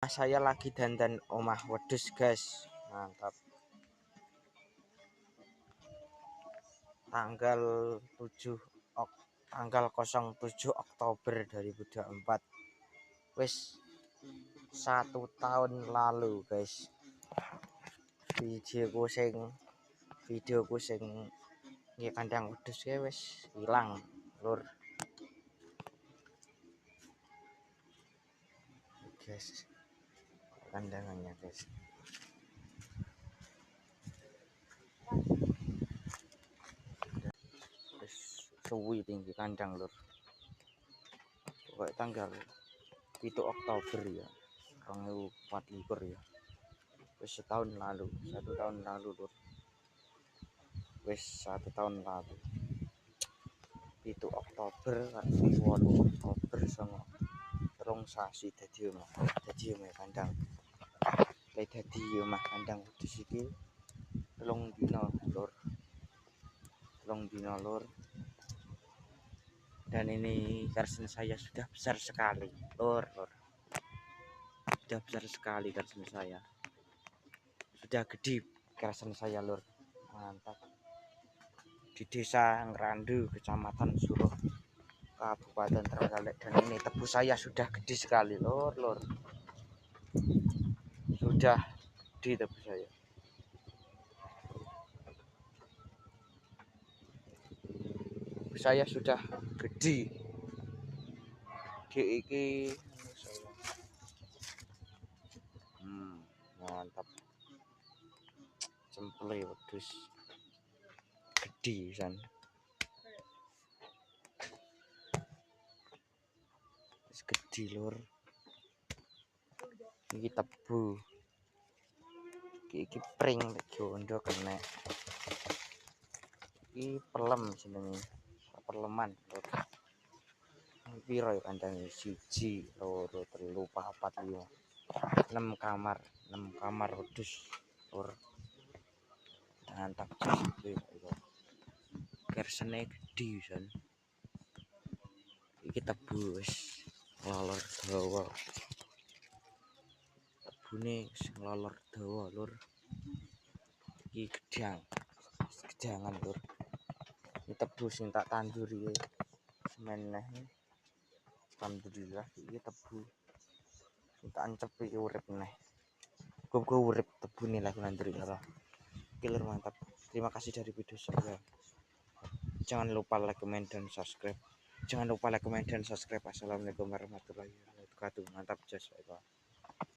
Saya lagi dandan omah wedhus guys, mantap. Tanggal 07 Oktober 2024, wis 1 tahun lalu guys. Videoku sing nggih kandang wedhus wis hilang lur guys, kandangannya guys. Suwi tinggi kandang lur, pokoknya tanggal 7 Oktober ya 2024 ya, wis 1 tahun lalu lur, wis 1 tahun lalu. 7 Oktober 8 Oktober sama terung sasi dadi omah kandang. Dadi omah kandang wedhus iki 3 dina lur. Dan ini karsen saya sudah besar sekali lur. Sudah besar sekali karsen saya, sudah gede karsen saya lur, mantap. Di desa Ngrandu, kecamatan Suruh, Kabupaten Trenggalek. Dan ini tebu saya sudah gede sekali lur, sudah gede tebu saya sudah gede. Iki mantap, cemple wedhus gede pisan. Wis gede lur. Iki tebu. Iki pring gondo kena. Iki pelem jenenge. Perleman lur. Piro ya kandang 1, 2, 3, 4, 5, 6 kamar wedhus lur. Mantap guys. Kersene gede pisan. Iki tebu wis lolor dawa. Tebune wis lolor dawa lur. Iki gedangan lur. Iki tebu sing tak tanduri semeneh. Alhamdulillah iki tebu sing tak ancep iki urip meneh. Muga urip tebune lah nanduri ora. Oke lur, mantap. Terima kasih dari video saya. Jangan lupa like, comment, dan subscribe. Assalamualaikum warahmatullahi wabarakatuh. Mantap, just.